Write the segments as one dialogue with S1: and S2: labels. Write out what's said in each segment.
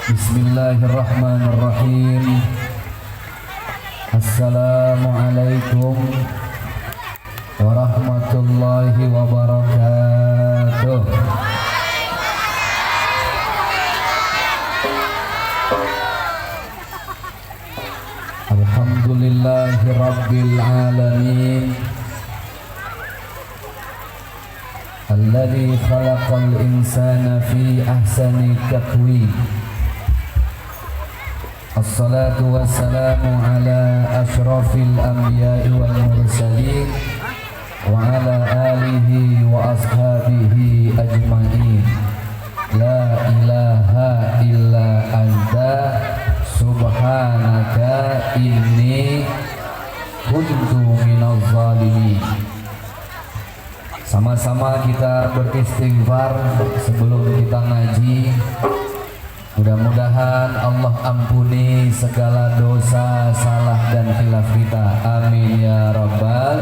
S1: Bismillahirrahmanirrahim. Assalamualaikum warahmatullahi wabarakatuh. Alhamdulillahi rabbil alamin. Alladzi khalaqal insana fi ahsani taqwim. Assalatu wassalamu ala ashrafil anbiya'i wal mursalin wa ala alihi wa ashabihi ajma'in. La ilaha illa anta subhanaka inni kuntu minaz zalimin. Sama-sama kita beristighfar sebelum kita ngaji. Mudah-mudahan Allah ampuni segala dosa, salah dan khilaf kita. Amin ya rabbal.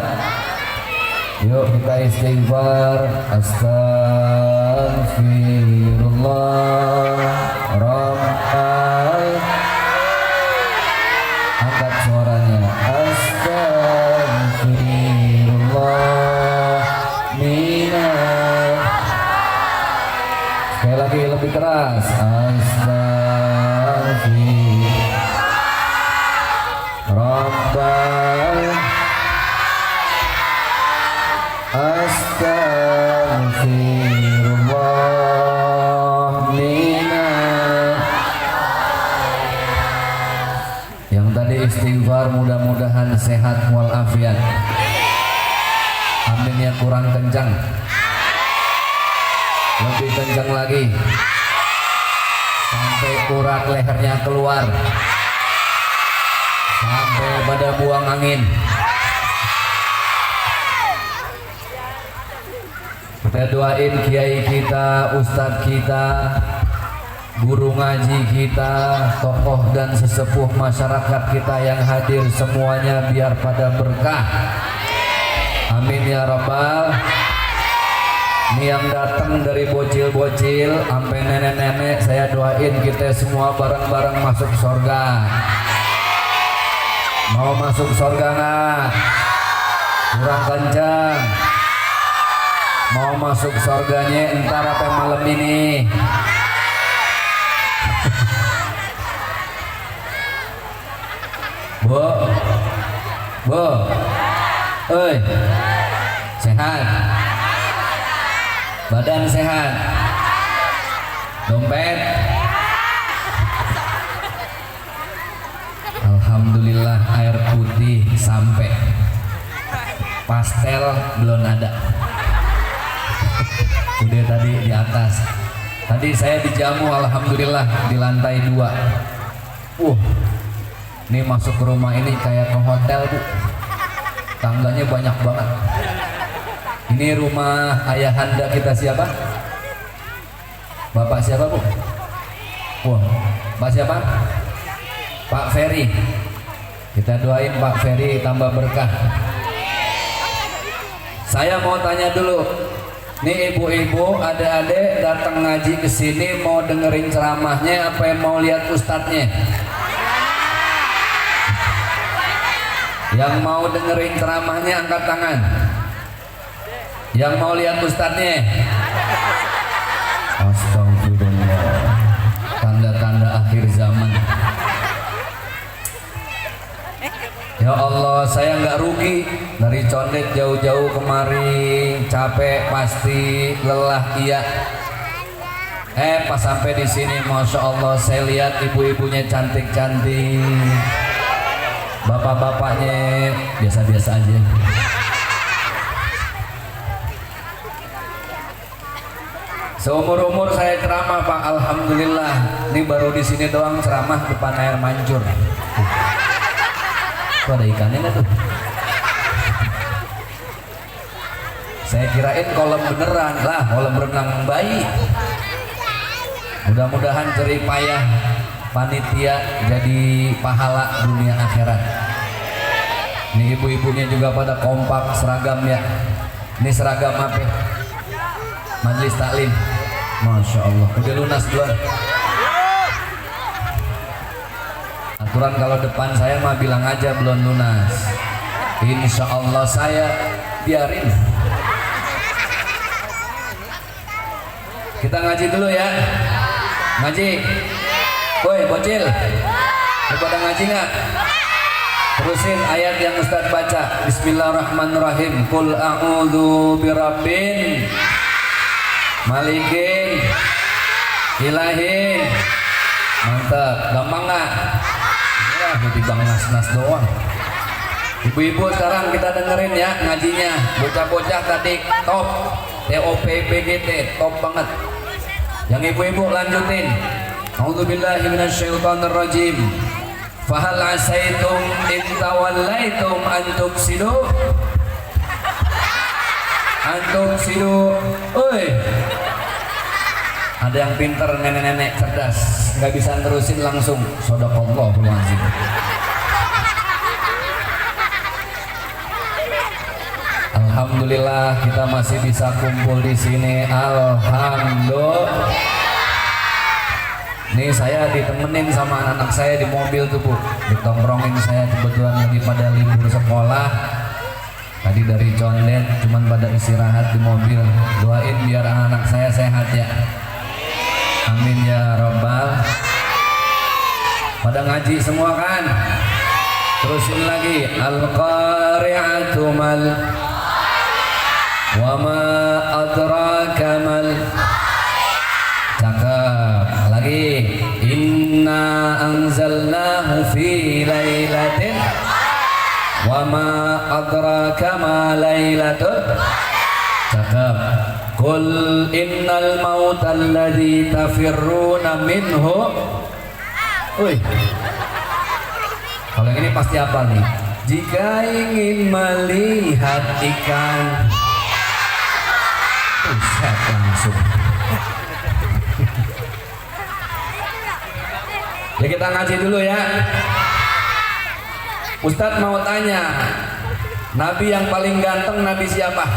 S1: Yuk kita istighfar. Astaghfirullah rabbal. Angkat suaranya. Astaghfirullah minal. Sekali lagi lebih keras. Astaghfirullah minal. Yang tadi istighfar mudah-mudahan sehat walafiat. Amin ya, kurang kencang. Lebih kencang lagi. Sampai urat lehernya keluar. Sampai pada buang angin. Kita doain kiai kita, ustadz kita, guru ngaji kita, tokoh dan sesepuh masyarakat kita yang hadir semuanya biar pada berkah. Amin ya rabbal. Ini yang datang dari bocil-bocil sampai nenek-nenek, saya doain kita semua bareng-bareng masuk surga. Mau masuk surga nggak? Kurang kencang. Mau masuk surganya entar apa malam ini? Bu, oi, sehat, badan sehat, dompet, alhamdulillah air putih sampai, pastel belum ada. Udah tadi di atas. Tadi saya dijamu alhamdulillah di lantai 2. Ini masuk ke rumah ini kayak ke hotel, Bu. Tangganya banyak banget. Ini rumah ayahanda kita siapa? Bapak siapa, Bu? Pak siapa? Pak Ferry. Kita doain Pak Ferry tambah berkah. Saya mau tanya dulu. Nih ibu-ibu, adik-adik datang ngaji ke sini mau dengerin ceramahnya apa yang mau lihat ustadznya? Yang mau dengerin ceramahnya angkat tangan. Yang mau lihat ustadznya? Astagfirullah. Tanda-tanda akhir zaman. Ya Allah, saya nggak rugi dari Condet jauh-jauh kemari, capek pasti, lelah iya. Pas sampai di sini, masya Allah, saya lihat ibu-ibunya cantik-cantik, bapak-bapaknya biasa-biasa aja. Seumur-umur saya ceramah, Pak, alhamdulillah. Ini baru di sini doang ceramah depan air mancur. Kok ada ikannya nggak tuh? Saya kirain kolam beneran lah, kolam renang bayi. Mudah-mudahan jerih payah panitia jadi pahala dunia akhirat. Ini ibu-ibunya juga pada kompak seragam ya. Ini seragam apa? Majelis taklim. Masya Allah. Udah lunas belum? aturan kalau depan saya mah bilang aja belum lunas. Insya Allah saya biarin. Kita ngaji dulu ya. Ngaji. Woi bocil, lu pada ngaji nggak? Terusin ayat yang Ustaz baca. Bismillahirrahmanirrahim. Qul a'udzu birabbin malikin ilahin. Mantap, gampang nggak? Ya, jadi bang nas-nas doang. Ibu-ibu sekarang kita dengerin ya ngajinya. Bocah-bocah tadi top, TOP-BGT, top banget. Yang ibu-ibu lanjutin. A'udzubillahi minasyaitonirrajim. Fahal asaitum in tawallaitum an tufsidu. Oi. Ada yang pinter, nenek-nenek cerdas, nggak bisa terusin langsung. Shadaqallahul azim. Alhamdulillah kita masih bisa kumpul di sini. Alhamdulillah. Nih saya ditemenin sama anak-anak saya di mobil tuh Bu, ditongkrongin saya kebetulan lagi pada libur sekolah. Tadi dari Condet cuman pada istirahat di mobil. Doain biar anak-anak saya sehat ya. Amin ya Rabbal. Pada ngaji semua kan? Terusin lagi. Al-qari'atu mal wa ma adraka mal. Cakep. Lagi. Inna anzalnahu fi lailatin wa ma adraka ma lailatul. Cakep. Qul innal mauta alladzi tafirruna minhu. Wih. Kalau yang ini pasti apa nih? Jika ingin melihat ikan, buset langsung. Ya kita ngaji dulu ya. Ustadz mau tanya, Nabi yang paling ganteng Nabi siapa?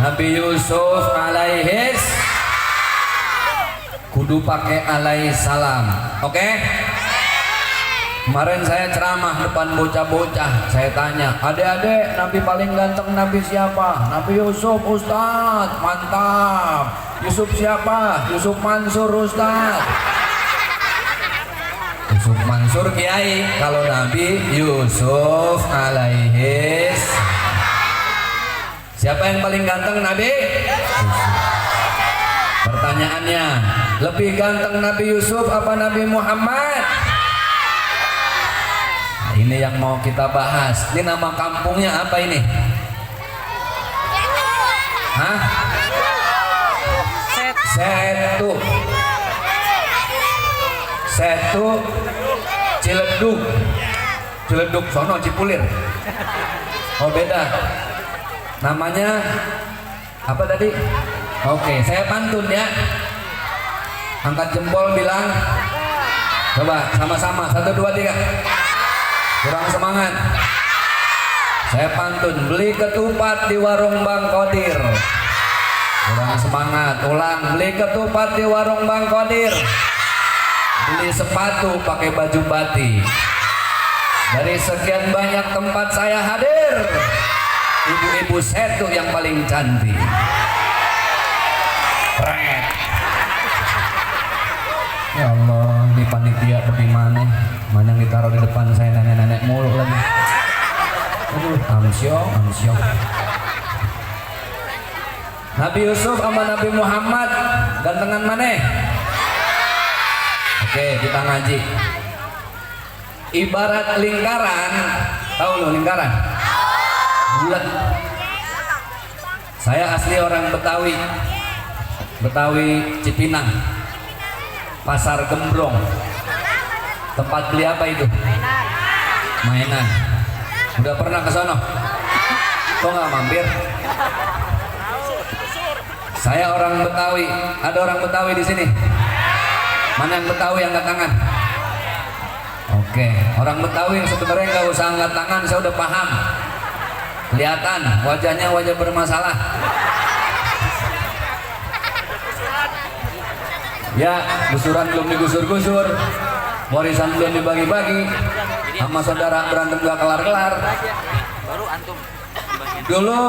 S1: Nabi Yusuf alaihis. Kudu pakai alaihissalam. Oke? Kemarin saya ceramah depan bocah-bocah. Saya tanya, adik-adik Nabi paling ganteng Nabi siapa? Nabi Yusuf Ustadz. Mantap. Yusuf siapa? Yusuf Mansur Ustadz. Yusuf Mansur Kiai. Kalau Nabi Yusuf alaihis. Siapa yang paling ganteng Nabi? Yusuf. Pertanyaannya, lebih ganteng Nabi Yusuf apa Nabi Muhammad? Nah, ini yang mau kita bahas. Ini nama kampungnya apa ini? Hah? Setu Ciledug sono Cipulir. Oh beda. Namanya apa tadi? Oke, saya pantun ya. Angkat jempol bilang. Coba sama-sama 1 2 3. Kurang semangat. Saya pantun, beli ketupat di warung Bang Kodir. Kurang semangat. Ulang, beli ketupat di warung Bang Kodir. Beli sepatu pakai baju batik. Dari sekian banyak tempat saya hadir, ibu-ibu Setu yang paling cantik. Keren. Ya Allah, ini panitia bagaimana? Mana yang ditaruh di depan saya, nenek-nenek mulu lagi. Aduh, amsyong. Nabi Yusuf sama Nabi Muhammad gantengan mana? Oke, kita ngaji. Ibarat lingkaran, tahu lo lingkaran? Bulat. Saya asli orang Betawi Cipinang, Pasar Gembrong. Tempat beli apa itu? Mainan. Udah pernah ke sono? Kok nggak mampir? Saya orang Betawi. Ada orang Betawi di sini? Mana yang Betawi angkat tangan? Oke, orang Betawi yang sebenarnya nggak usah angkat tangan, saya udah paham. Kelihatan wajahnya wajah bermasalah. Ya, gusuran belum digusur-gusur, warisan belum dibagi-bagi, sama saudara berantem gak kelar-kelar. Dulu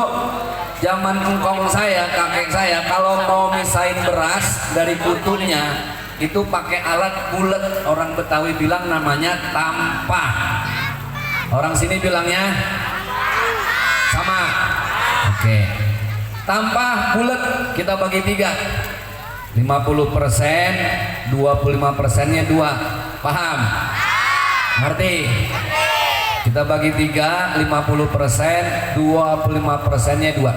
S1: zaman engkong saya, kakek saya, kalau mau misahin beras dari kutunya itu pakai alat bulat, orang Betawi bilang namanya tampah, orang sini bilangnya sama. Oke, tampah bulat kita bagi 3, 50%, 25%-nya 2, paham? Ngerti? Kita bagi 3, 50%, 25%-nya 2.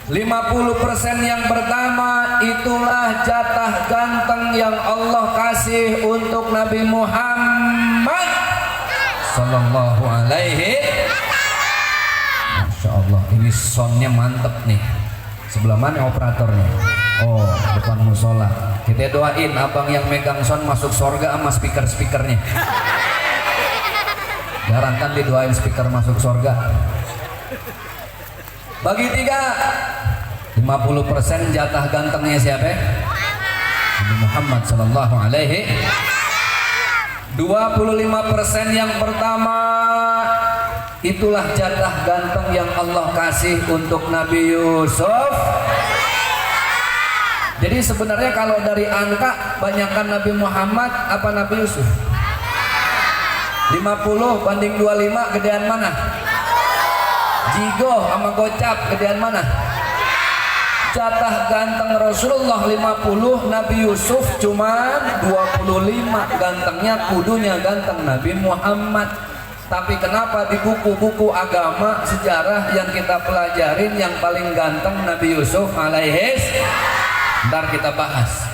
S1: 50% yang pertama itulah jatah ganteng yang Allah kasih untuk Nabi Muhammad Sallallahu Alaihi. Masya Allah, ini soundnya mantep nih. Sebelah mana operatornya? Oh, depan musola. Kita doain abang yang megang sound masuk surga sama speaker-speakernya. Jarang kan didoain speaker masuk surga. Bagi 3, 50% jatah gantengnya siapa? Nabi Muhammad Sallallahu Alaihi. 25% yang pertama itulah jatah ganteng yang Allah kasih untuk Nabi Yusuf. Jadi sebenarnya kalau dari angka banyakkan Nabi Muhammad apa Nabi Yusuf? 50 banding 25 gedean mana? Jigo sama gocap gedean mana? Jatah ganteng Rasulullah 50, Nabi Yusuf cuma 25. Gantengnya kudunya ganteng Nabi Muhammad. Tapi kenapa di buku-buku agama sejarah yang kita pelajarin yang paling ganteng Nabi Yusuf alaihis? Ntar kita bahas.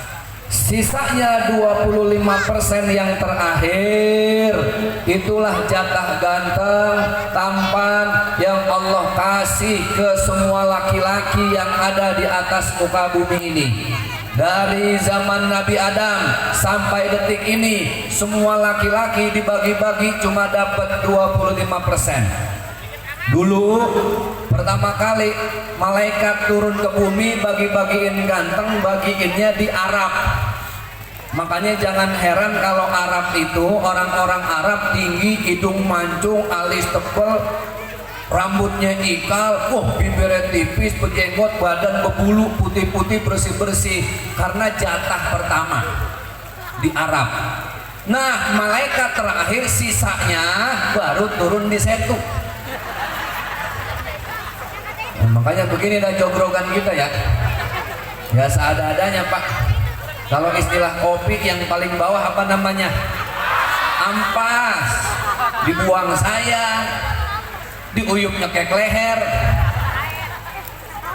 S1: Sisanya 25% yang terakhir itulah jatah ganteng tampan yang Allah kasih ke semua laki-laki yang ada di atas muka bumi ini. Dari zaman Nabi Adam sampai detik ini semua laki-laki dibagi-bagi cuma dapat 25%. Dulu pertama kali malaikat turun ke bumi bagi-bagiin ganteng, bagiinnya di Arab. Makanya jangan heran kalau Arab itu orang-orang Arab tinggi, hidung mancung, alis tebal, rambutnya ikal, bibirnya tipis, berjenggot, badan berbulu, putih-putih, bersih-bersih, karena jatah pertama di Arab. Nah, malaikat terakhir sisanya baru turun di Setu. Makanya begini dah jogrogan kita ya. Ya seadanya Pak. Kalau istilah kopi yang paling bawah apa namanya? Ampas. Dibuang sayang. Diuyup nyekek leher.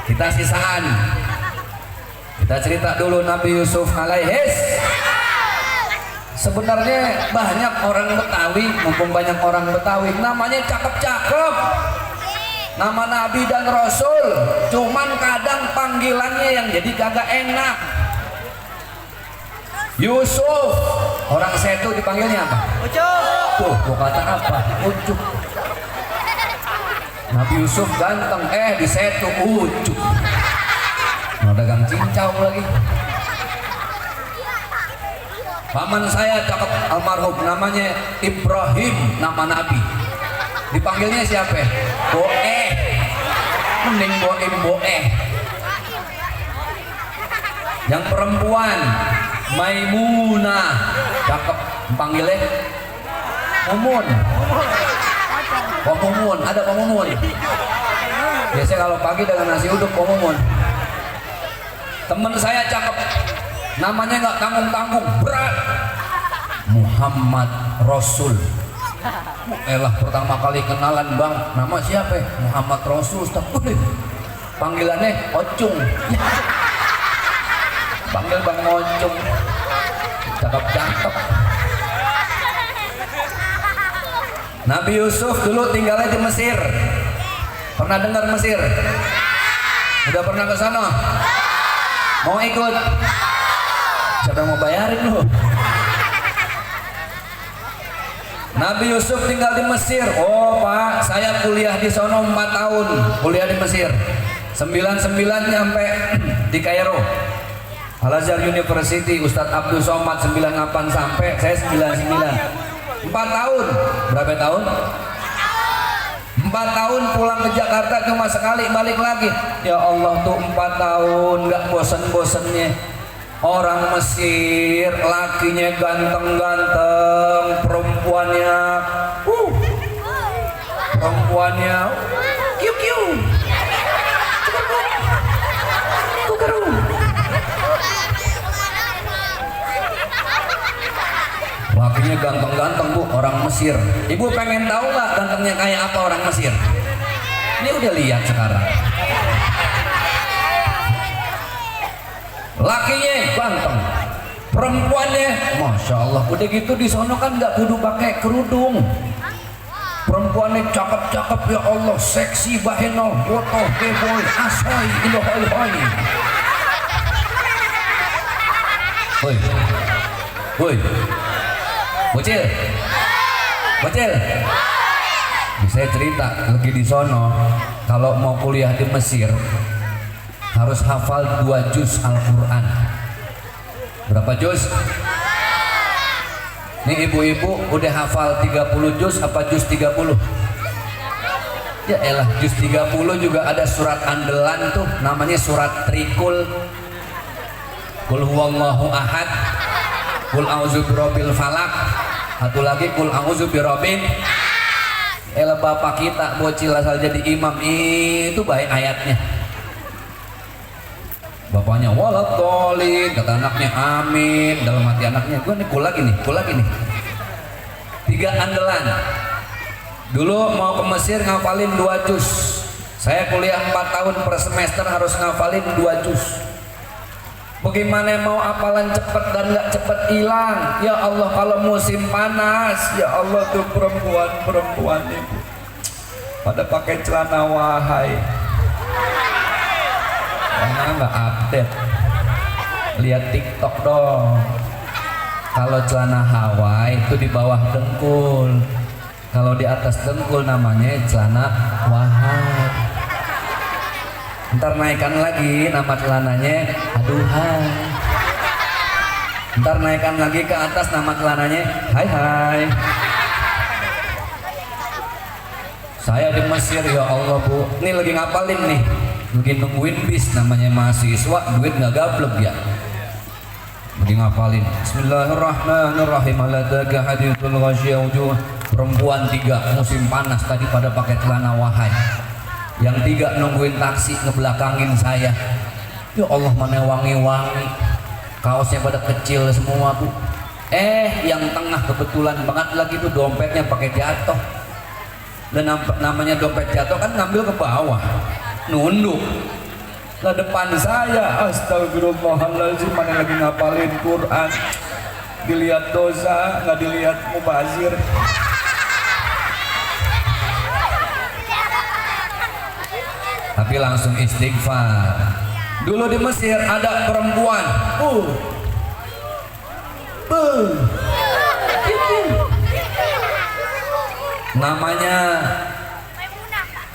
S1: Kita sisaan. Kita cerita dulu Nabi Yusuf alaihis. Sebenarnya banyak orang Betawi, mumpung banyak orang Betawi, namanya cakep-cakep. Nama Nabi dan Rasul, cuman kadang panggilannya yang jadi kagak enak. Yusuf, orang Setu dipanggilnya apa? Ucup. Tuh, kata apa? Ucup. Nabi Yusuf ganteng, di Setu Ucup. Mau dagang cincau lagi. Paman saya cakep almarhum, namanya Ibrahim, nama Nabi. Dipanggilnya siapa? Boeh. Mending Boeh. Yang perempuan Maimunah, cakep, panggilnya Mumun. Mumun, ada Mumun. Biasanya kalau pagi dengan nasi uduk Mumun. Temen saya cakep, namanya nggak tanggung-tanggung, berat. Muhammad Rasul. Elah pertama kali kenalan bang, nama siapa? Muhammad Rasul. Panggilannya Ocung. Panggil Bang Ocung. Cakep-cakep. Nabi Yusuf dulu tinggalnya di Mesir. Pernah dengar Mesir? Udah pernah ke sana? Mau ikut? Siapa yang mau bayarin lu? Nabi Yusuf tinggal di Mesir. Oh Pak, saya kuliah di sono 4 tahun, kuliah di Mesir. 99 nyampe di Kairo. Al Azhar University Ustadz Abdul Somad 98 sampai saya 99. 4 tahun. Berapa tahun? 4 tahun pulang ke Jakarta cuma sekali balik lagi. Ya Allah tuh 4 tahun nggak bosen-bosennya. Orang Mesir lakinya ganteng-ganteng, perempuannya kiu-kiu. Lakinya ganteng-ganteng bu, orang Mesir. Ibu pengen tahu nggak gantengnya kayak apa orang Mesir? Ini udah lihat sekarang. Lakinya ganteng, perempuannya, masya Allah. Udah gitu di sono kan nggak kudu pakai kerudung. Perempuannya cakep-cakep ya Allah, seksi baheno, foto, keboy, asoy, ilohoi. Woi. Bocil. Saya cerita lagi di sono, kalau mau kuliah di Mesir harus hafal 2 juz Al-Quran. Berapa juz? Nih ibu-ibu udah hafal 30 juz apa juz 30? Ya elah, juz 30 juga ada surat andalan tuh, namanya surat Trikul. Qul huwallahu ahad, Qul a'udzu birabbil falaq, satu lagi Qul a'udzu birabbin. Elah bapak kita bocil asal jadi imam itu baik ayatnya. Bapaknya waladhdallin, kata anaknya amin, dalam hati anaknya gue nih kul lagi nih 3 andalan. Dulu mau ke Mesir ngafalin 2 juz. Saya kuliah 4 tahun per semester harus ngafalin 2 juz. Bagaimana mau hafalan cepet dan gak cepet hilang? Ya Allah, kalau musim panas, ya Allah tuh perempuan itu pada pakai celana wahai. Karena nggak update, lihat TikTok dong. Kalau celana Hawaii itu di bawah dengkul, kalau di atas dengkul namanya celana wahai. Ntar naikkan lagi nama celananya aduhan. Ntar naikkan lagi ke atas nama celananya hai. Saya di Mesir ya Allah bu, ini lagi ngapalin nih, lagi nungguin bis, namanya mahasiswa, duit nggak gablek ya. Lagi ngapalin Bismillahirrahmanirrahim. Aladaka hadithul ghasyiyah wujuh. Perempuan 3 musim panas tadi pada pakai celana wahai. Yang 3 nungguin taksi ngebelakangin saya. Ya Allah, mana wangi-wangi, kaosnya pada kecil semua bu. Yang tengah kebetulan banget lagi tuh dompetnya pakai jatuh. Dan namanya dompet jatuh kan ngambil ke bawah, nunduk. Lah depan saya, astagfirullahaladzim, mana lagi ngapalin Quran, dilihat dosa, nggak dilihat mubazir. Tapi langsung istighfar. Dulu di Mesir ada perempuan, namanya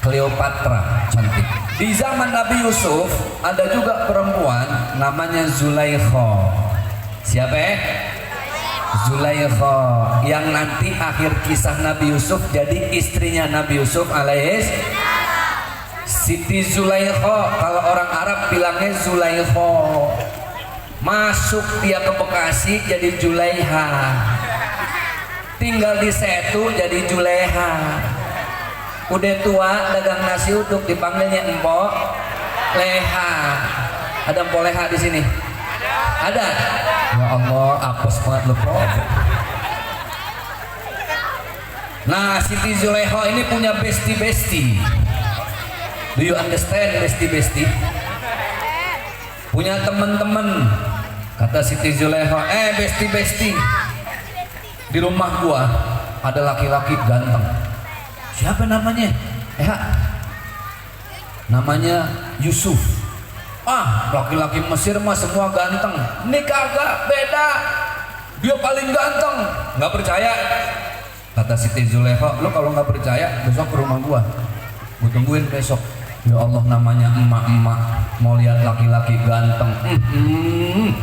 S1: Cleopatra, cantik. Di zaman Nabi Yusuf ada juga perempuan namanya Zulaikha. Siapa Zulaikha, yang nanti akhir kisah Nabi Yusuf jadi istrinya Nabi Yusuf alaihis. Siti Zulaikha, kalau orang Arab bilangnya Zulaikha. Masuk dia ke Bekasi jadi Julaiha, tinggal di Setu jadi Juleha. Udah tua dagang nasi uduk dipanggilnya Empok Leha. Ada Empok Leha di sini? Ada. Ya Allah, apes banget lu. Nah, Siti Zulaikha ini punya bestie. Do you understand bestie? Punya teman-teman. Kata Siti Zulaikha, bestie. Di rumah gua ada laki-laki ganteng. Siapa namanya? Namanya Yusuf. Laki-laki Mesir mah semua ganteng. Ini kagak, beda. Dia paling ganteng. Nggak percaya? Kata Siti Zulaikha, lo kalau nggak percaya besok ke rumah gua tungguin besok. Ya Allah, namanya emak-emak mau lihat laki-laki ganteng.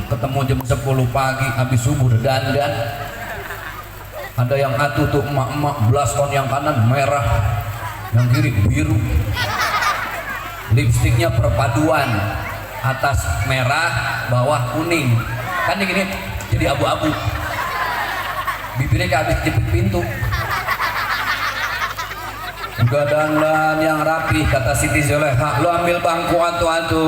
S1: ketemu jam 10 pagi habis subuh udah dandan. Ada yang atuh tuh emak-emak blaskon yang kanan merah, yang kiri biru. Lipstiknya perpaduan, atas merah, bawah kuning. Kan gini jadi abu-abu. Bibirnya kayak habis jepit pintu. Udah dandan yang rapi, kata Siti Zoleha, lu ambil bangku atu-atu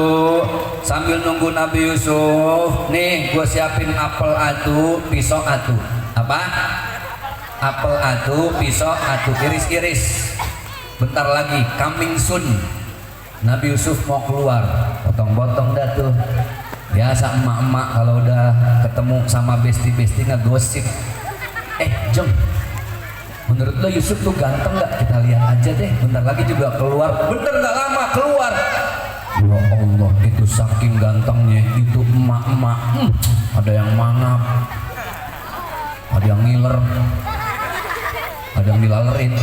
S1: sambil nunggu Nabi Yusuf. Nih gue siapin apel atu, pisau atu. Apa? Apel atu, pisau atu, iris-iris. Bentar lagi coming soon. Nabi Yusuf mau keluar, potong-potong dah tuh. Biasa emak-emak kalau udah ketemu sama besti-besti ngegosip. Jom, menurut lo Yusuf tuh ganteng gak? Kita lihat aja deh, bentar lagi juga keluar. Bener gak lama keluar. Ya Allah, itu saking gantengnya itu emak-emak. Ada yang mangap, ada yang ngiler, ada yang dilalerin.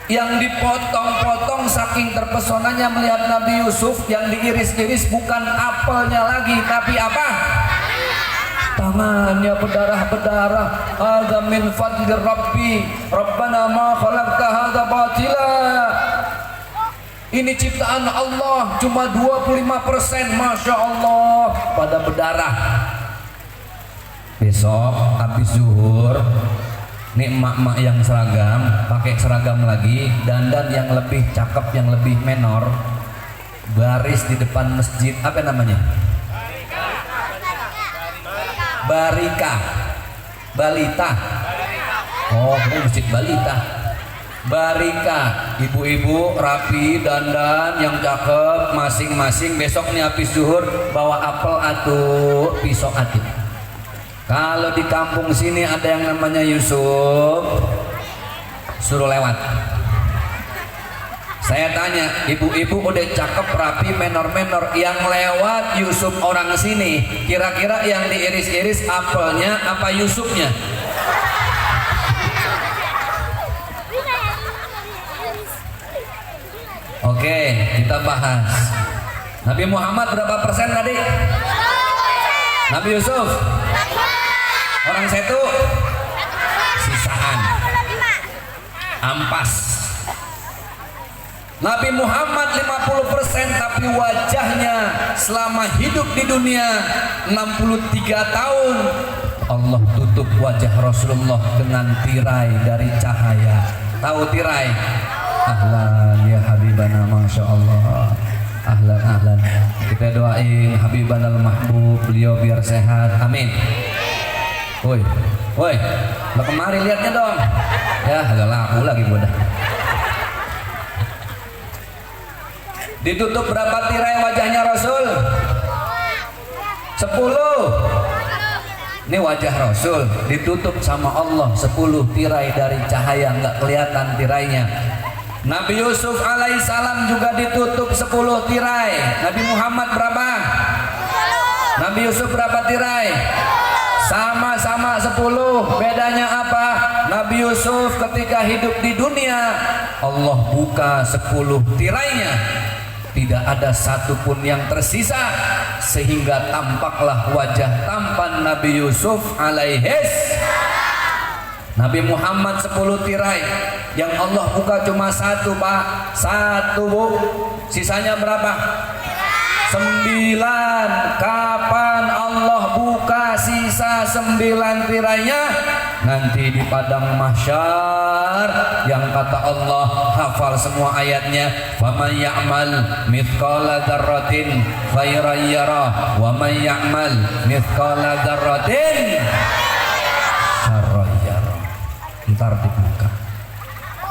S1: Yang dipotong-potong saking terpesonanya melihat Nabi Yusuf, yang diiris-iris bukan apelnya lagi, tapi apa? Tangannya berdarah-berdarah. Hadza min fadli Rabbi, Rabbana ma khalaqta hadza batila. Ini ciptaan Allah cuma 25%, Masya Allah, pada berdarah. Besok habis zuhur, nih emak-emak yang seragam, pakai seragam lagi, dandan yang lebih cakep, yang lebih menor, baris di depan masjid, apa namanya? Barika, balita. Oh, ini masjid balita. Barika, ibu-ibu rapi, dandan yang cakep, masing-masing. Besok nih habis zuhur bawa apel atu, pisau atu. Kalau di kampung sini ada yang namanya Yusuf, suruh lewat. Saya tanya, ibu-ibu udah cakep, rapi, menor-menor, yang lewat Yusuf orang sini, kira-kira yang diiris-iris apelnya apa Yusufnya? Oke, kita bahas. Nabi Muhammad berapa persen tadi? Nabi Yusuf? Orang setu? Sisaan. Ampas. Nabi Muhammad 50%, tapi wajahnya selama hidup di dunia 63 tahun Allah tutup wajah Rasulullah dengan tirai dari cahaya. Tahu tirai? Ahlan ya Habibana, Masya Allah. Ahlan ahlan. Kita doain Habibana al-Mahbub, beliau biar sehat, amin. Woi, woi, lo kemari lihatnya dong. Ya agak laku lagi bodoh. Ditutup berapa tirai wajahnya Rasul? 10. Ini wajah Rasul ditutup sama Allah 10 tirai dari cahaya, nggak kelihatan tirainya. Nabi Yusuf alaihissalam juga ditutup 10 tirai. Nabi Muhammad berapa? Nabi Yusuf berapa tirai? Sama-sama 10. Bedanya apa? Nabi Yusuf ketika hidup di dunia Allah buka 10 tirainya, tidak ada satupun yang tersisa, sehingga tampaklah wajah tampan Nabi Yusuf alaihis. Nabi Muhammad 10 tirai, yang Allah buka cuma 1 Pak, 1 Bu, sisanya berapa? 9. Kapan Allah buka sisa 9 tirainya? Nanti di padang mahsyar, yang kata Allah, hafal semua ayatnya, faman ya'mal mithqala dzarratin khairan yara wa man ya'mal mithqala dzarratin syarran yara. Ntar dibuka.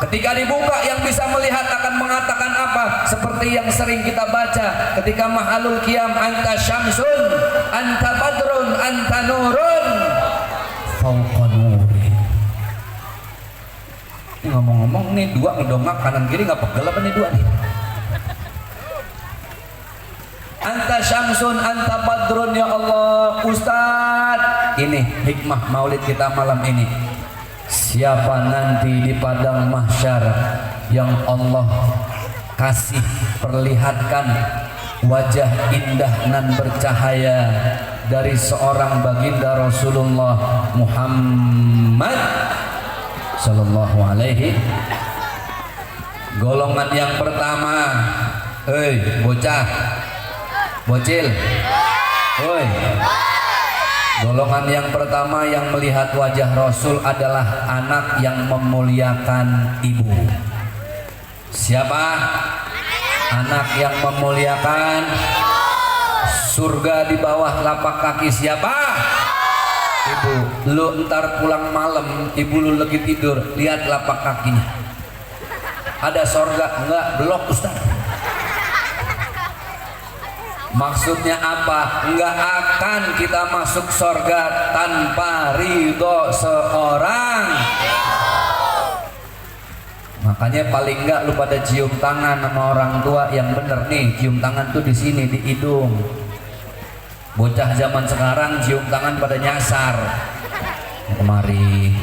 S1: Ketika dibuka, yang bisa melihat akan mengatakan apa? Seperti yang sering kita baca ketika mahalul qiyam, anta syamsun, anta badrun, anta nurun fauqa nuri. Ngomong-ngomong nih, 2 ngedongak kanan kiri nggak pegel apa nih 2 nih? Anta syamsun, anta badrun, ya Allah. Ustadz, ini hikmah maulid kita malam ini. Siapa nanti di padang mahsyar yang Allah kasih perlihatkan wajah indah nan bercahaya dari seorang baginda Rasulullah Muhammad sallallahu alaihi. Golongan yang pertama, bocah, bocil, golongan yang pertama yang melihat wajah Rasul adalah anak yang memuliakan ibu. Siapa? Anak yang memuliakan. Surga di bawah telapak kaki siapa? Ibu. Lu ntar pulang malam, ibu lu lagi tidur, lihat telapak kakinya. Ada surga? Enggak, belok Ustaz. Maksudnya apa? Enggak akan kita masuk surga tanpa ridho seorang. Makanya paling enggak lu pada cium tangan sama orang tua yang bener nih. Cium tangan tuh di sini, di hidung. Bocah zaman sekarang cium tangan pada nyasar. Kemari.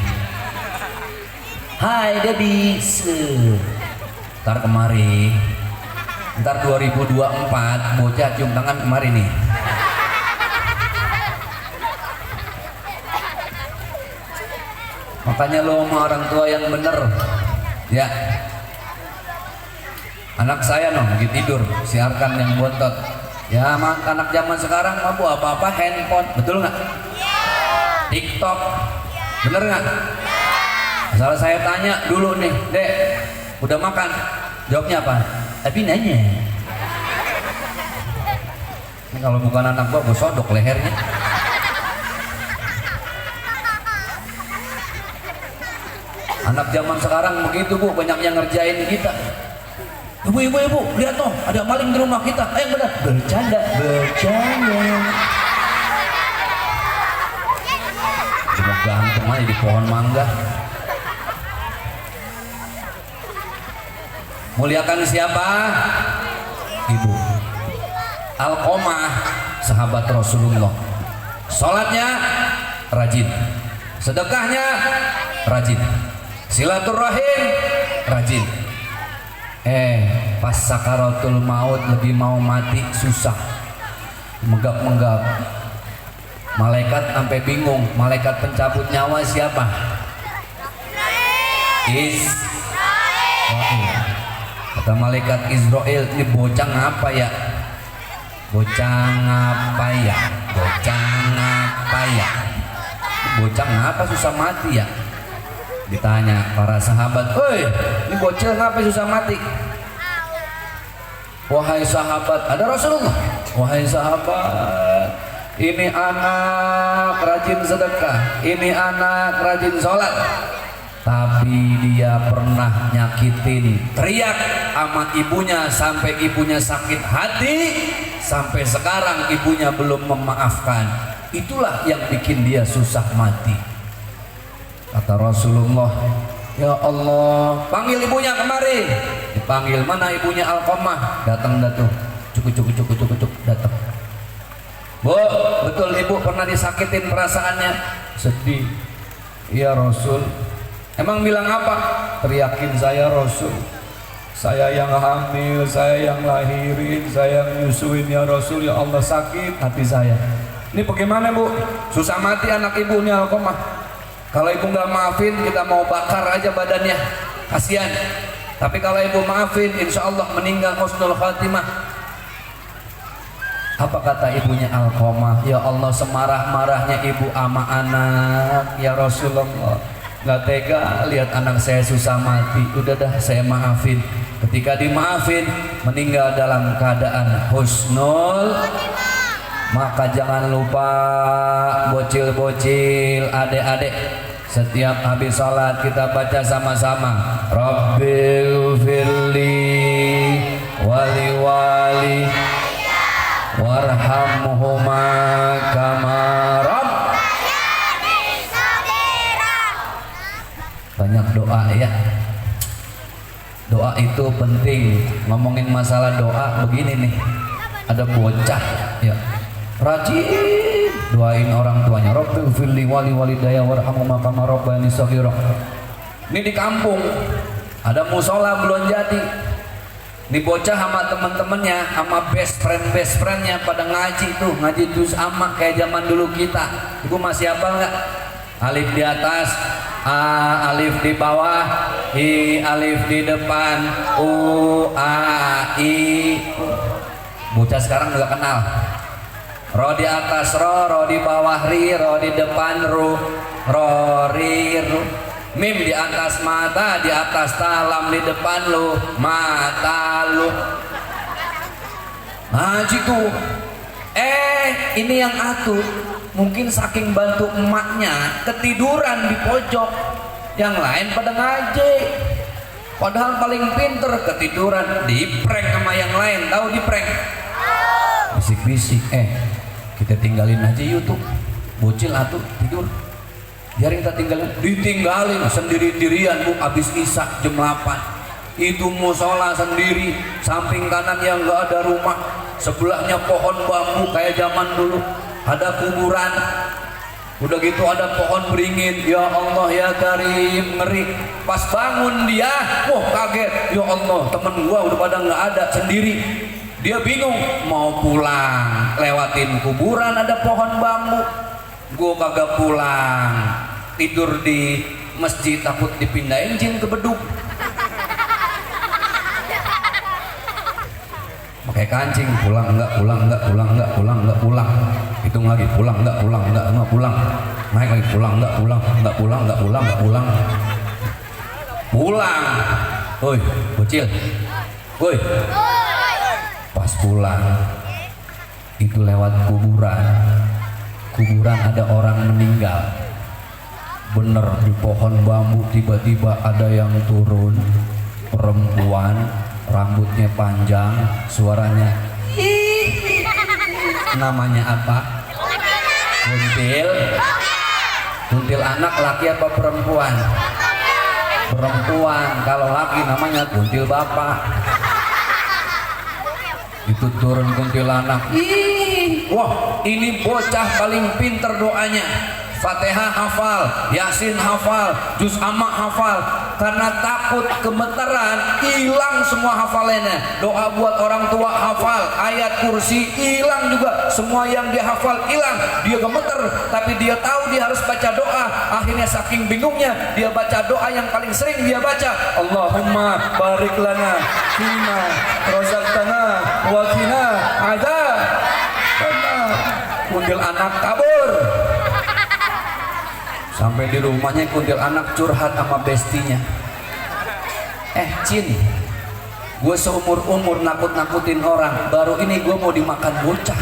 S1: Hai Dedi. Ntar kemari. Ntar 2024 bocah cium tangan kemari nih. Makanya lo sama orang tua yang bener ya. Anak saya lagi tidur, siarkan yang bontot. Ya anak zaman sekarang mampu apa-apa handphone, betul nggak? TikTok, bener nggak? Salah saya tanya dulu nih, Dek, udah makan? Jawabnya apa? Tapi nanya. Ini kalau bukan anak gua sodok lehernya. Anak zaman sekarang begitu Bu, banyak yang ngerjain kita. Ibu, lihat toh, ada maling di rumah kita. Ayo benar, bercanda. Cuma gantung aja di pohon mangga. Muliakan siapa? Ibu. Alqomah, sahabat Rasulullah. Sholatnya rajin, sedekahnya rajin, silaturahim rajin. Pas sakaratul maut lebih mau mati susah, menggap-menggap. Malaikat sampai bingung. Malaikat pencabut nyawa siapa? Kata malaikat Israel, ini bocah ngapa ya? Bocah ngapa ya? Bocah ngapa susah mati ya? Ditanya para sahabat, ini bocil ngapa susah mati? Wahai sahabat, ada Rasulullah. Wahai sahabat, ini anak rajin sedekah, ini anak rajin sholat, tapi dia pernah nyakitin, teriak sama ibunya sampai ibunya sakit hati, sampai sekarang ibunya belum memaafkan. Itulah yang bikin dia susah mati. Kata Rasulullah, ya Allah, panggil ibunya kemari. Dipanggil, mana ibunya Alqomah? Datang datu, cuk datang. Bu, betul ibu pernah disakitin perasaannya, sedih. Iya Rasul. Emang bilang apa? Teriakin saya Rasul. Saya yang hamil, saya yang lahirin, saya yang nyusuin ya Rasul. Ya Allah, sakit hati saya. Ini bagaimana Bu? Susah mati anak ibu nih Alqomah. Kalau ibu nggak maafin, kita mau bakar aja badannya, kasihan. Tapi kalau ibu maafin, insya Allah meninggal husnul khatimah. Apa kata ibunya Alqomah? Ya Allah, semarah-marahnya ibu ama anak, ya Rasulullah. Nggak tega lihat anak saya susah mati. Udah dah, saya maafin. Ketika dimaafin, meninggal dalam keadaan husnul. Maka jangan lupa bocil-bocil, adik-adik, setiap habis sholat kita baca sama-sama, Rabbil firli wali wali warhamhuma kama rabbayani shaghira. Banyak doa ya. Doa itu penting. Ngomongin masalah doa begini nih, ada bocah ya rajin doain orang tuanya, Rabbil firli wali walidayya warhamhuma kama rabbayani shaghira. Ini di kampung ada musola belum jadi, Nih bocah sama temen-temennya, sama best friendnya pada ngaji tuh, ngaji juz amma kayak zaman dulu kita. Ibu masih hafal nggak? Alif di atas, A alif di bawah, I alif di depan, U A I. Bocah sekarang nggak kenal. Ro di atas ro di bawah ri, ro di depan ru, ro ri ru. Mim di atas mata, di atas talam, di depan lu, mata lu. Ngaji tuh. Ini yang atuh mungkin saking bantu emaknya ketiduran di pojok, yang lain pada ngaji. Padahal paling pinter ketiduran, di prank sama yang lain. Tahu di prank? Bisik-bisik, kita tinggalin aja YouTube. Bocil atuh tidur. Biarin kita ditinggalin sendiri-dirian bu, habis isak jam 8 itu musola sendiri, samping kanan yang gak ada rumah, sebelahnya pohon bambu kayak zaman dulu, ada kuburan, udah gitu ada pohon beringin. Ya Allah ya Karim, ngeri. Pas bangun dia, wah kaget, ya Allah temen gua udah pada gak ada, sendiri. Dia bingung mau pulang, lewatin kuburan ada pohon bambu. Gue kagak pulang, tidur di masjid takut dipindahin jin ke beduk. Pakai kancing, pulang enggak, pulang enggak, pulang enggak, pulang enggak, pulang. Hitung lagi, pulang enggak, pulang enggak, enggak pulang. Naik lagi, pulang enggak, pulang enggak, pulang enggak, pulang enggak, pulang. Pulang. Woi, bocil. Woi. Pas pulang itu lewat kuburan ada orang meninggal. Bener di pohon bambu tiba-tiba ada yang turun, perempuan, rambutnya panjang, suaranya namanya apa? Kuntil anak, laki apa perempuan? Perempuan. Kalau laki namanya kuntil bapak. Itu turun kuntilanak. Wah, ini bocah paling pinter doanya. Fatihah hafal, Yasin hafal, juz amma hafal. Karena takut gemeteran, hilang semua hafalannya. Doa buat orang tua hafal, ayat kursi hilang juga. Semua yang dia hafal hilang. Dia gemeter, tapi dia tahu dia harus baca doa. Akhirnya saking bingungnya, dia baca doa yang paling sering dia baca. Allahumma barik lana fima razaqtana wa qina adzab. Kuntil anak kabur. Sampai di rumahnya kuntil anak curhat sama bestinya. Cin, gue seumur-umur nakut-nakutin orang, baru ini gue mau dimakan bocah.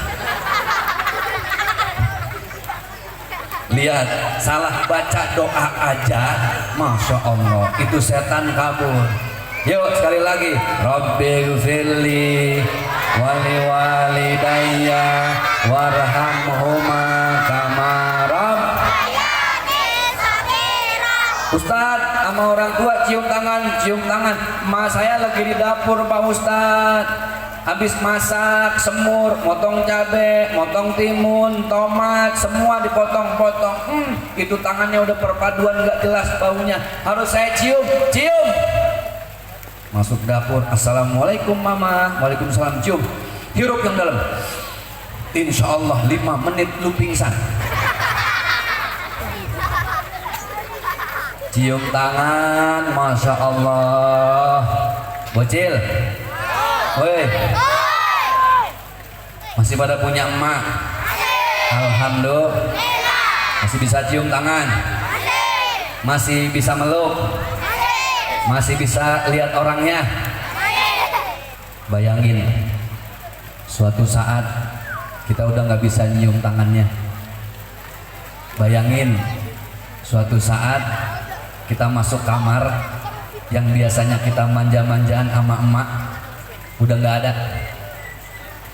S1: Lihat, salah baca doa aja, Masya Allah, itu setan kabur. Yuk sekali lagi, Rabbighfirli wali walidayya warhamhuma kama Ustadz, sama orang tua cium tangan. Mas saya lagi di dapur Pak Ustadz, habis masak semur, motong cabe, motong timun, tomat, semua dipotong-potong. Itu tangannya udah perpaduan gak jelas baunya, harus saya cium. Masuk dapur, assalamualaikum mama. Waalaikumsalam. Cium, hirup yang dalam. Insya Allah 5 menit lu pingsan. Cium tangan, Masya Allah. Bocil, woi, masih pada punya emak? Alhamdulillah. Masih bisa cium tangan? Masih bisa meluk? Masih bisa lihat orangnya? Bayangin, suatu saat kita udah nggak bisa nyium tangannya. Bayangin, suatu saat kita masuk kamar yang biasanya kita manja-manjaan sama emak, udah nggak ada.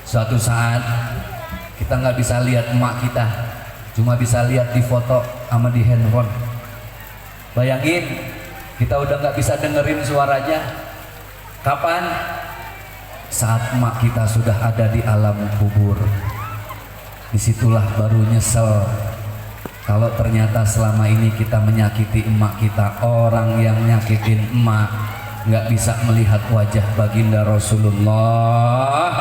S1: Suatu saat kita nggak bisa lihat emak kita, cuma bisa lihat di foto sama di handphone. Bayangin, kita udah nggak bisa dengerin suaranya. Kapan? Saat emak kita sudah ada di alam kubur. Disitulah baru nyesel kalau ternyata selama ini kita menyakiti emak kita. Orang yang nyakitin emak nggak bisa melihat wajah baginda Rasulullah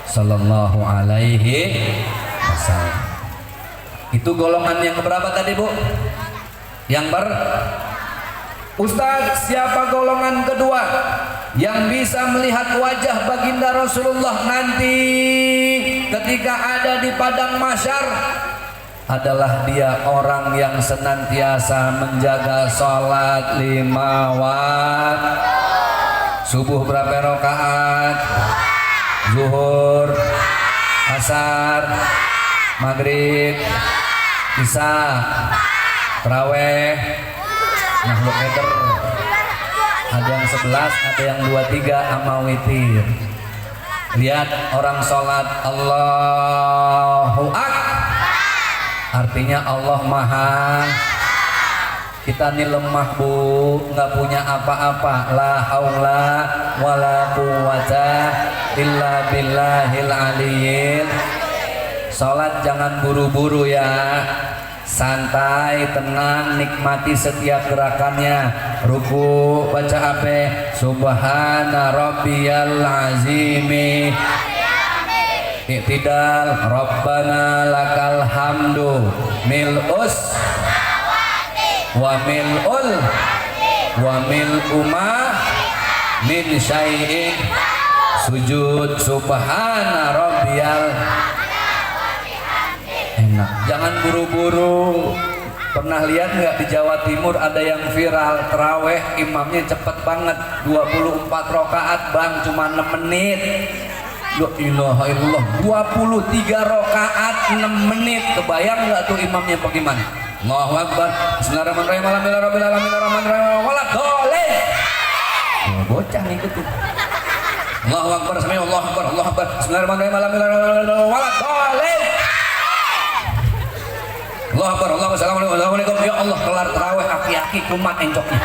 S1: Sallallahu Alaihi Wasallam. Itu golongan yang berapa tadi Bu? Yang Ustaz, siapa golongan kedua yang bisa melihat wajah baginda Rasulullah nanti ketika ada di padang mahsyar? Adalah dia orang yang senantiasa menjaga sholat 5 waktu. Subuh berapa rakaat? Zuhur, asar, maghrib, isya, taraweh, makhluk eder. Ada yang 11, ada yang 23 sama witir. Lihat orang sholat Allahu Akbar, artinya Allah Maha. Kita ini lemah Bu, nggak punya apa-apa. La haula wala quwata illa billahil aliyil. Sholat jangan buru-buru ya, santai, tenang, nikmati setiap gerakannya. Ruku baca apa? Subhana rabbiyal azimi. Iktidal Rabbana lakal hamdu mil'us wa mil'ul wa mil'uma min syai'in. Sujud subhana rabbiyal. Enak, jangan buru-buru. Pernah lihat nggak di Jawa Timur ada yang viral taraweh imamnya cepet banget, 24 rakaat bang cuma 6 menit. La ilaha illallah, 23 rakaat 6 menit. Kebayang nggak tuh imamnya bagaimana? Allahu Akbar, bismillahirrahmanirrahim, alhamdulillahirabbil alamin arrahmanirrahim waladhdallin. Bocah ngikutin. Allahu Akbar, Allahu Akbar, Allahu Akbar, bismillahirrahmanirrahim, alhamdulillahirabbil waladhdallin. Allahu Akbar, Allahu Akbar, assalamualaikum. Ya Allah, kelar tarawih aki-aki kumat encoknya.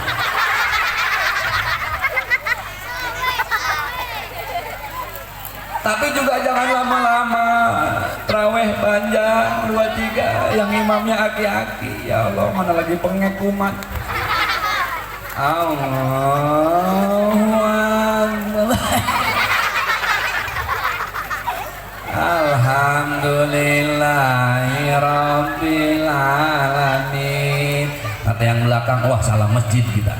S1: Tapi juga jangan lama-lama. Tarawih panjang 2-3 yang imamnya aki-aki. Ya Allah, mana lagi pengek kumat. Allahu Akbar. Alhamdulillahirabbil alamin. Kata yang belakang, wah salah masjid kita.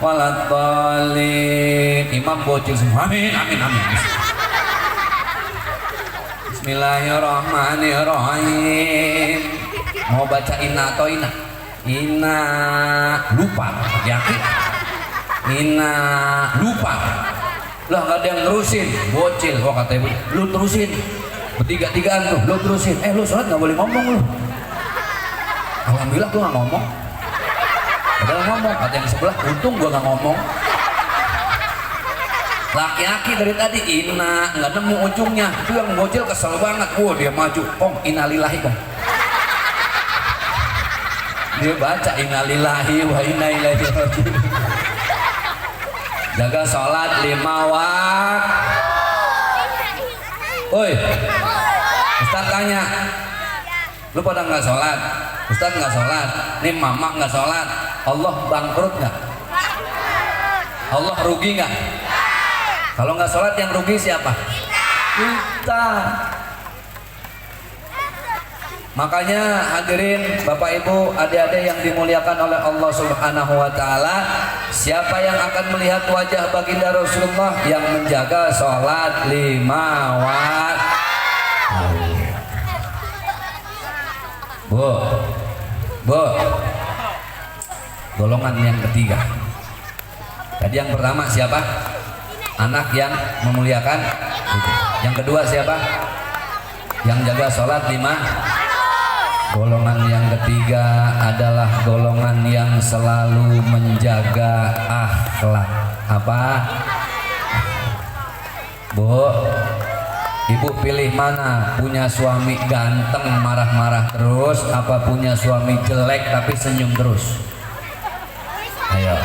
S1: Waladhdallin. Imam bocil semua. Amin amin amin. Bismillahirrahmanirrahim. Mau baca inna atau ina? Inna lupa. Yakin? Inna lupa. Lah nggak ada yang terusin. Bocil. Kok kata ibu, lu terusin. Bertiga-tigaan tuh, lu terusin. Lu sholat nggak boleh ngomong lu. Alhamdulillah gua nggak ngomong. Padahal ngomong, kata yang sebelah, untung gua nggak ngomong. Laki-laki dari tadi inna nggak nemu ujungnya. Itu yang bocil kesel banget. Wah dia maju, kong innalillahi kong. Dia baca innalillahi wa inna ilaihi raji'un. Jaga sholat 5 waktu. Oi, Ustaz tanya, lu pada nggak sholat? Ustaz nggak sholat, nih mama nggak sholat, Allah bangkrut nggak? Allah rugi nggak? Kalau nggak sholat yang rugi siapa? Kita. Makanya hadirin Bapak Ibu adik-adik yang dimuliakan oleh Allah Subhanahu wa Ta'ala, siapa yang akan melihat wajah baginda Rasulullah yang menjaga sholat 5 waktu? Bu, golongan yang ketiga. Tadi yang pertama siapa? Anak yang memuliakan. Yang kedua siapa? Yang jaga sholat 5. Golongan yang ketiga adalah golongan yang selalu menjaga akhlak. Apa? Bu, ibu pilih mana? Punya suami ganteng marah-marah terus, apa punya suami jelek tapi senyum terus? Ayo.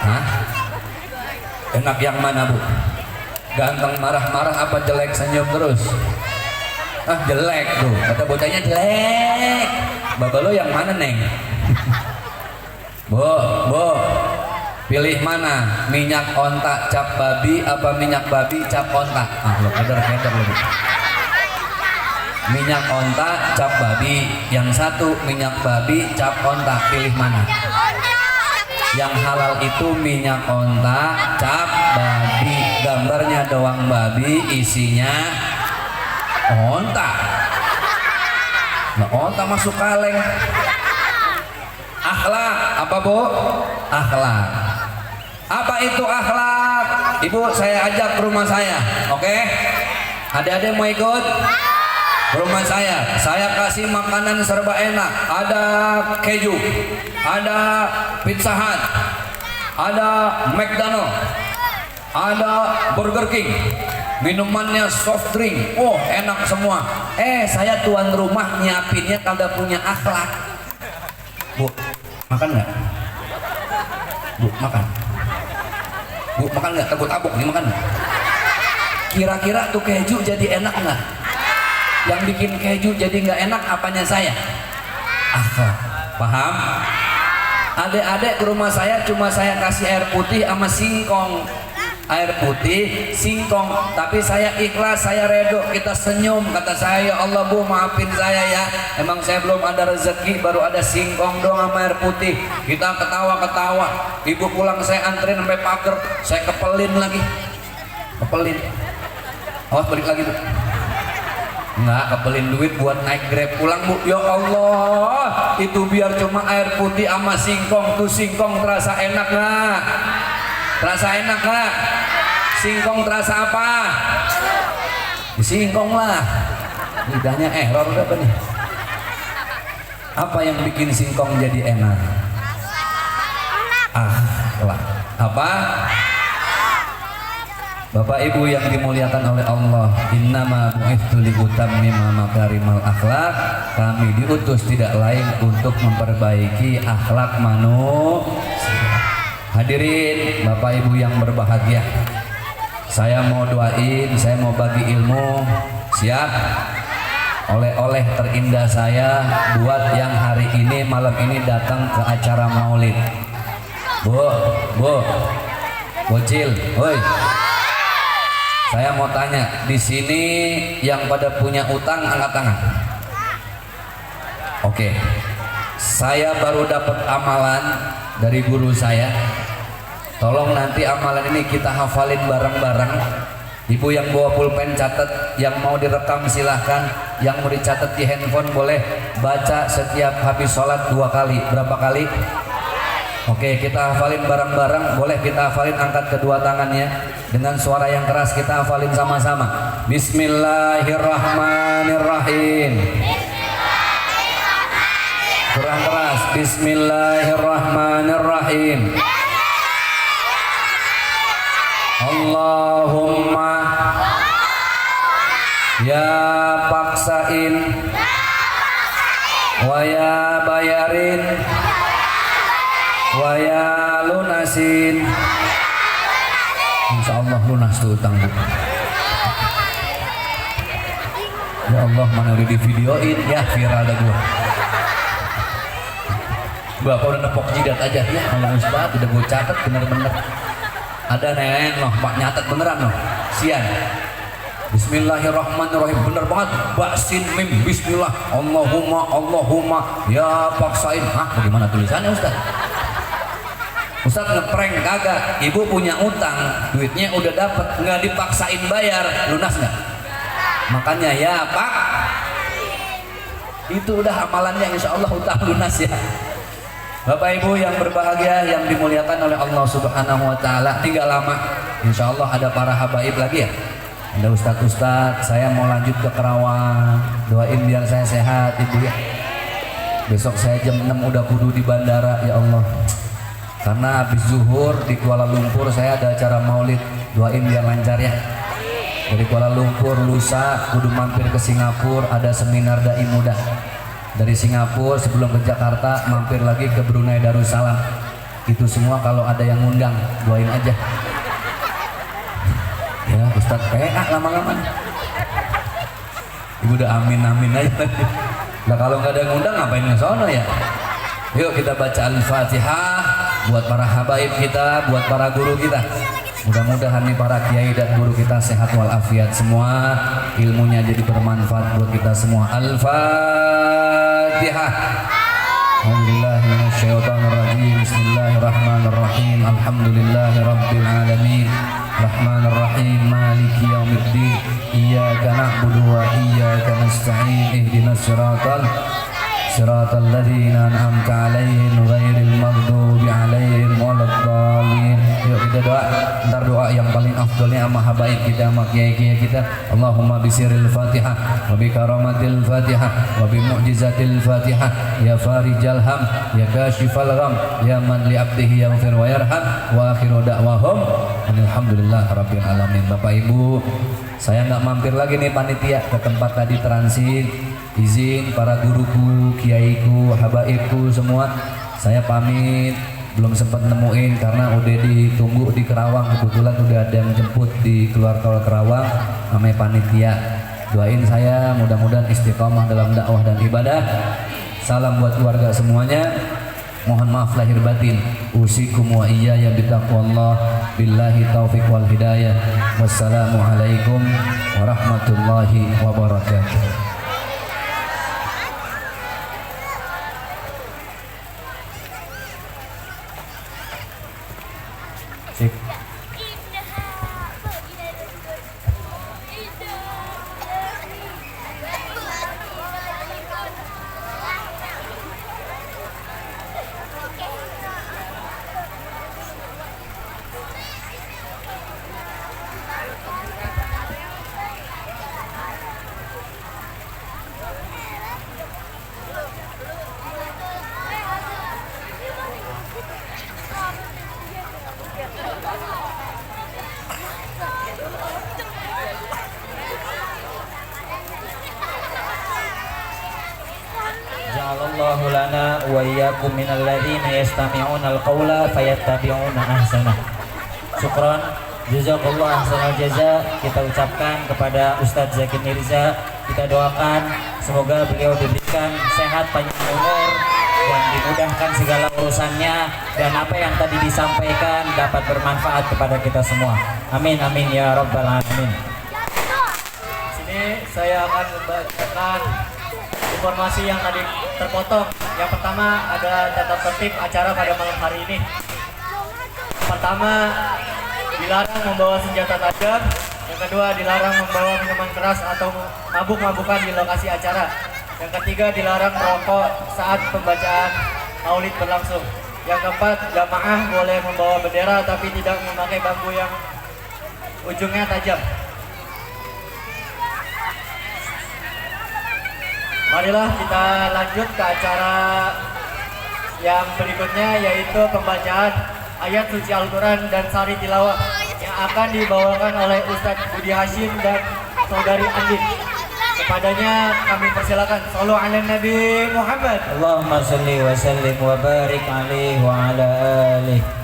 S1: Hah? Enak yang mana Bu? Ganteng marah-marah apa jelek senyum terus? Ah jelek tuh, kata bocahnya jelek. Bapak lo yang mana Neng? Bu, bu, pilih mana? Minyak onta cap babi apa minyak babi cap onta? Ah, lo keder lo. Minyak onta cap babi, yang satu minyak babi cap onta, pilih mana? Yang halal itu minyak onta cap babi, gambarnya doang babi, isinya onta. Nah, onta masuk kaleng. Akhlak apa bu? Akhlak. Apa itu akhlak? Ibu saya ajak ke rumah saya, oke? Adik-adik mau ikut? Rumah saya kasih makanan serba enak. Ada keju, ada Pizza Hut, ada McDonald, ada Burger King, minumannya soft drink. Oh enak semua. Saya tuan rumah nyiapinnya kagak punya akhlak. Bu, makan nggak? Bu, makan. Bu, makan nggak? Takut abuk nih, makan nggak? Kira-kira tuh keju jadi enak nggak? Yang bikin keju jadi nggak enak apanya saya? Akhlak. Paham? Adek-adek ke rumah saya cuma saya kasih air putih sama singkong. Air putih, singkong, tapi saya ikhlas, saya redo, kita senyum. Kata saya, ya Allah bu maafin saya ya, emang saya belum ada rezeki, baru ada singkong doang sama air putih. Kita ketawa-ketawa. Ibu pulang saya anterin sampai pagar, saya kepelin lagi. Kepelin. Awas balik lagi bu. Enggak, kepelin duit buat naik Grab pulang bu. Ya Allah, itu biar cuma air putih sama singkong. Tuh singkong terasa enak nggak? Terasa enak nggak? Singkong terasa apa? Singkong lah. Lidahnya error udah apa nih? Apa yang bikin singkong jadi enak? Akhlak. Apa? Bapak Ibu yang dimuliakan oleh Allah, innama bu'itsu liutammima makarimal akhlak. Kami diutus tidak lain untuk memperbaiki akhlak manusia. Hadirin Bapak Ibu yang berbahagia, saya mau doain, saya mau bagi ilmu. Siap? Oleh-oleh terindah saya buat yang hari ini malam ini datang ke acara maulid. Bu, bocil, woi. Saya mau tanya, di sini yang pada punya utang angkat tangan. Oke. Saya baru dapat amalan dari guru saya. Tolong nanti amalan ini kita hafalin bareng-bareng. Ibu yang bawa pulpen catat, yang mau direkam silahkan, yang mau dicatat di handphone boleh. Baca setiap habis sholat 2 kali. Berapa kali? Oke, kita hafalin bareng-bareng. Boleh kita hafalin, angkat kedua tangannya dengan suara yang keras, kita hafalin sama-sama. Bismillahirrahmanirrahim. Kurang keras. Bismillahirrahmanirrahim. Allahumma ya paksain wa ya bayarin wa ya lunasin. Insyaallah lunas tuh utang bu. Ya Allah, mana udah di videoin ya, viral dah gua. Bapak udah nepok jidat aja ya, kalau Ustaz udah gue catat bener-bener. Ada neng loh, Pak nyatet beneran loh. Sian. Bismillahirrahmanirrahim, bener banget. Baksin mim bismillah. Allahumma ya paksain. Hah, bagaimana tulisannya Ustaz? Ustaz ngeprank kagak. Ibu punya utang, duitnya udah dapet, nggak dipaksain bayar, lunas nggak? Makanya ya Pak, itu udah amalannya, insya Allah utang lunas ya. Bapak Ibu yang berbahagia yang dimuliakan oleh Allah Subhanahu wa taala, tinggal lama insya Allah ada para habaib lagi ya. Ada ustadz-ustadz, saya mau lanjut ke Kerawang, doain biar saya sehat Ibu ya. Besok saya jam 6 udah kudu di bandara ya Allah. Karena habis zuhur di Kuala Lumpur saya ada acara maulid, doain biar lancar ya. Dari Kuala Lumpur lusa kudu mampir ke Singapura, ada seminar dai muda. Dari Singapura sebelum ke Jakarta mampir lagi ke Brunei Darussalam. Itu semua kalau ada yang ngundang, doain aja ya. Ustadz PA lama-lama Ibu udah amin aja. Nah kalau nggak ada yang ngundang ngapain ke sono ya. Yuk kita baca Al-Fatihah. buat para habaib kita, buat para guru kita. Mudah-mudahan nih para kiai dan guru kita sehat walafiat semua, ilmunya jadi bermanfaat buat kita semua. Al-Fatihah. Alhamdulillahi minasyaitonir rajim. Bismillahirrahmanirrahim. Alhamdulillahirabbil alamin. Rahmanir rahim. Maliki yaumiddin. Iyyaka na'budu wa iyyaka nasta'in. Ihdinas siratal ladzina an'amta 'alaihim ghairil maghdubi 'alaihim waladdallin. Yuk kita doa. Ntar doa yang paling afdolnya sama habaib kita, sama kiai-kiai kita. Allahumma bisiril Fatihah wa bi karamatil Fatihah wa bi mu'jizatil Fatihah ya farijal ham ya kashifal gham ya man li 'abdihi yaghfir wa yarham wa akhiru da'wahum alhamdulillah rabbil alamin. Bapak Ibu, saya nggak mampir lagi nih panitia ke tempat tadi transit. Izin para guruku, kiaiku, habaibku semua, saya pamit. Belum sempat nemuin karena udah ditunggu di Kerawang. Kebetulan udah ada yang jemput di keluar tol Kerawang sama panitia. Doain saya mudah-mudahan istiqomah dalam dakwah dan ibadah. Salam buat keluarga semuanya. Mohon maaf lahir batin. Usikum wa iyaya bitaqwallah. Billahi taufiq wal hidayah. Wassalamualaikum warahmatullahi wabarakatuh.
S2: Ja'alallahu lana wa iyyakum minal ladzina yastami'una al-qaula fayattabi'una ahsanah. Syukran, jazakallahu ahsanal jaza. Kita ucapkan kepada Ustadz Zaki Mirza, kita doakan semoga beliau diberikan sehat panjang umur dan dimudahkan segala urusannya, dan apa yang tadi disampaikan dapat bermanfaat kepada kita semua. Amin amin ya rabbal alamin. Sini saya akan membacakan informasi yang tadi terpotong. Yang pertama ada tata tertib acara pada malam hari ini. Pertama, dilarang membawa senjata tajam. Yang kedua, dilarang membawa minuman keras atau mabuk-mabukan di lokasi acara. Yang ketiga, dilarang merokok saat pembacaan maulid berlangsung. Yang keempat, jamaah boleh membawa bendera tapi tidak memakai bambu yang ujungnya tajam. Marilah kita lanjut ke acara yang berikutnya, yaitu pembacaan ayat suci Al-Quran dan sari tilawah yang akan dibawakan oleh Ustadz Budi Hashim dan Saudari Andin. Kepadanya kami persilakan. Shallu ala Nabi Muhammad.
S3: Allahumma salli wa sallim wa barik alaihi wa ala alihi.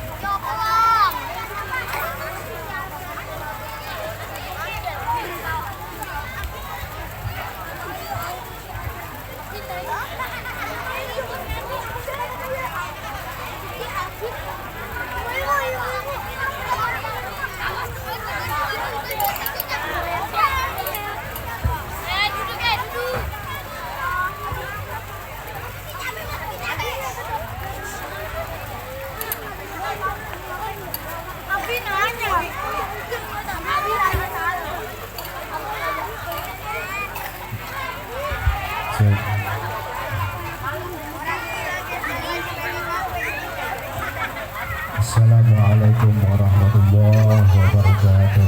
S4: Assalamualaikum warahmatullahi wabarakatuh.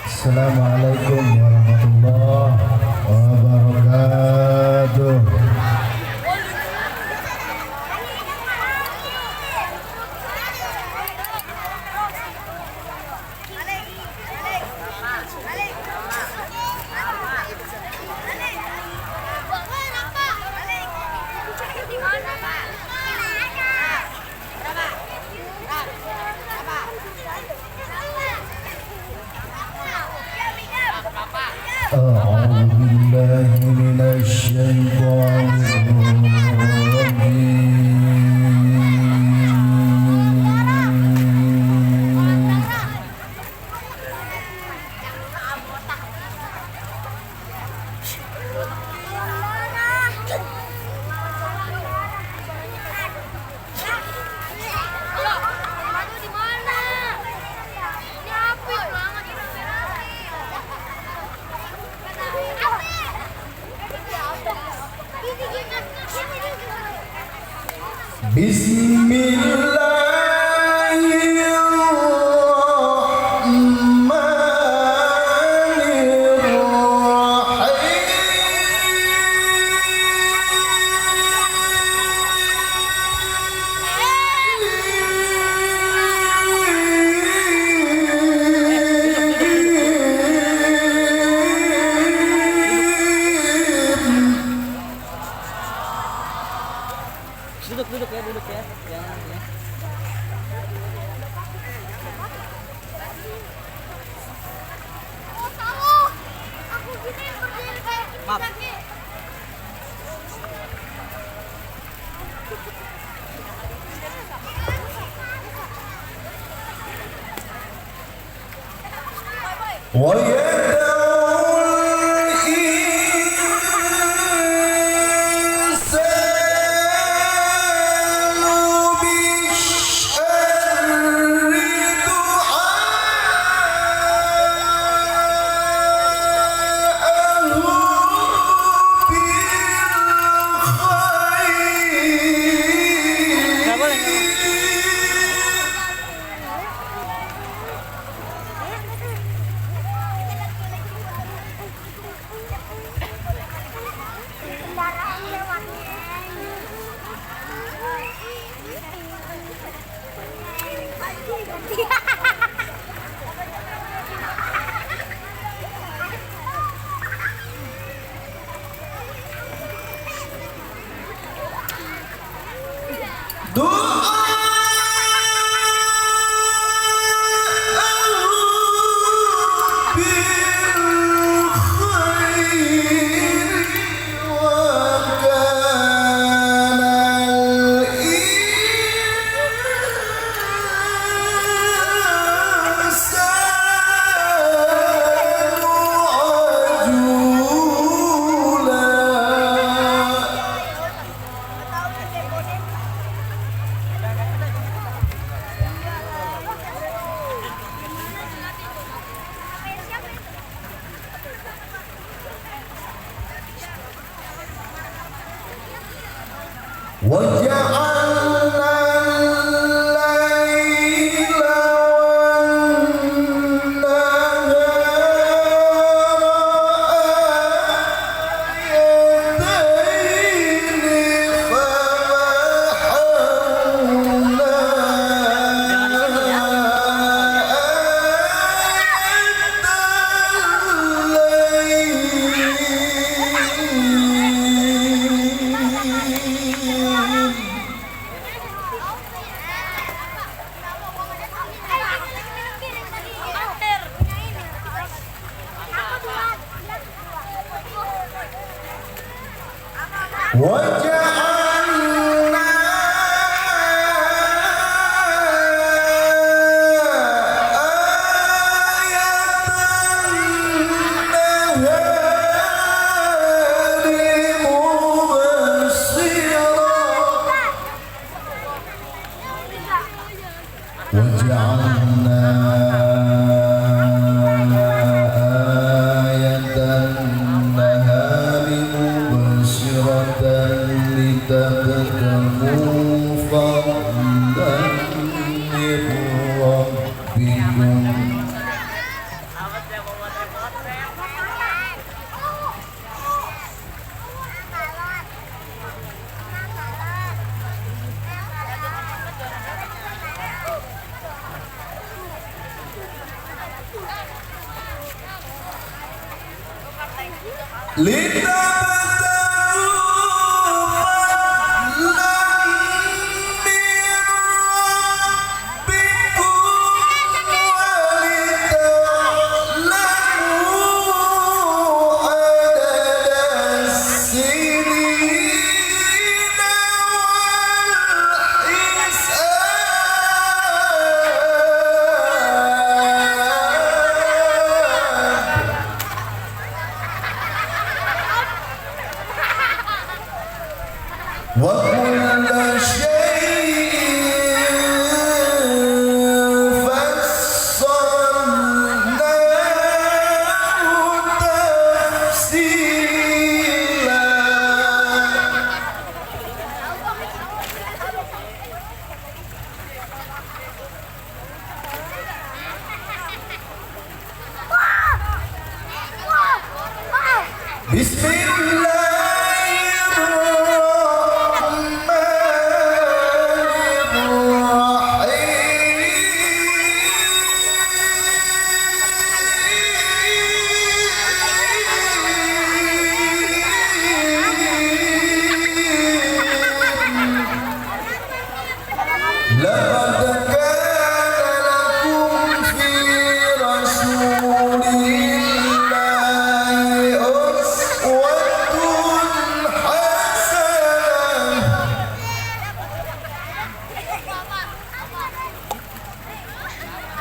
S4: Assalamualaikum warahmatullahi wabarakatuh. أعوذ بالله من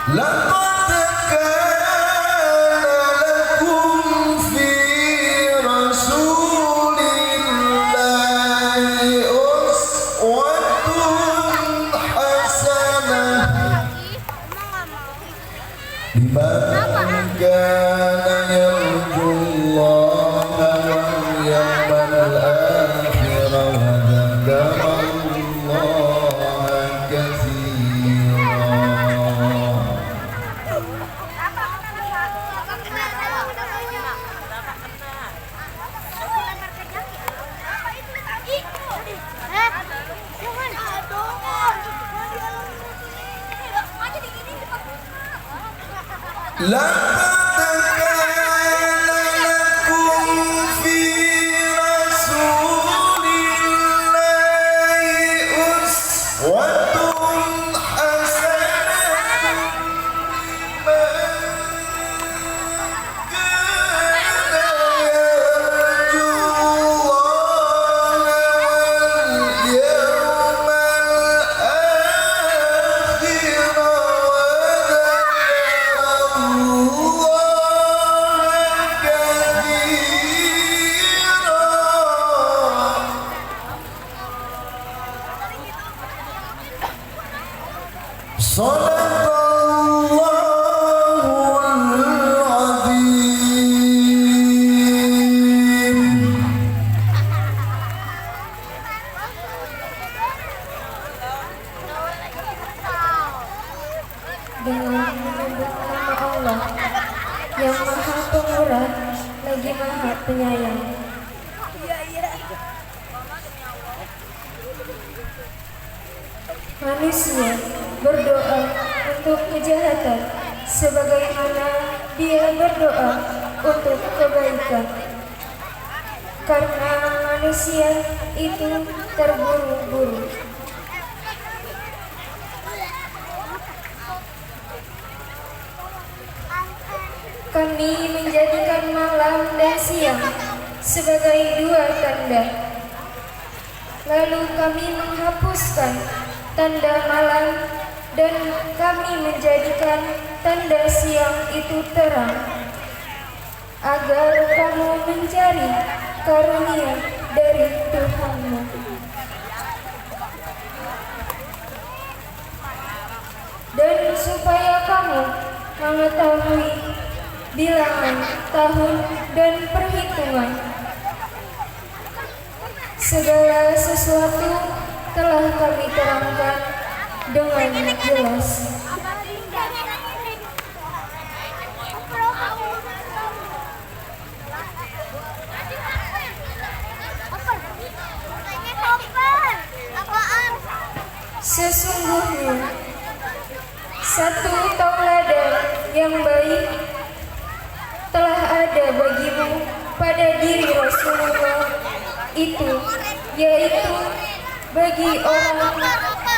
S5: لقد كان liman kana yarjullaha wal yawmal akhir wa dzakarallaha katsira. Laqad kana lakum fi rasulillahi uswatun hasanatun liman kana yarjullaha wal yawmal akhir wa Shadaqallahul Azim.
S6: Dengan menyebut nama Allah yang Maha Pemurah lagi Maha Penyayang. Manusia berdoa untuk kejahatan sebagaimana dia berdoa untuk kebaikan. Karena manusia itu terburu-buru. Kami menjadikan malam dan siang sebagai dua tanda. Lalu kami menghapuskan tanda malam dan kami menjadikan tanda siang itu terang, agar kamu mencari karunia dari Tuhanmu. Dan supaya kamu mengetahui bilangan tahun dan perhitungan. Segala sesuatu telah kami terangkan dengan jelas. Sesungguhnya satu tauladan yang baik telah ada bagimu pada diri Rasulullah itu, yaitu bagi orang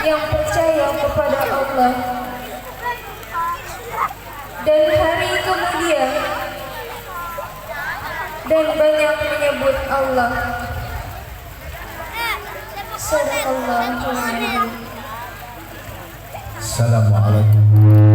S6: yang percaya kepada Allah dan hari kemudian dan banyak menyebut Allah. Sadaqallahul Azim.
S5: Assalamualaikum.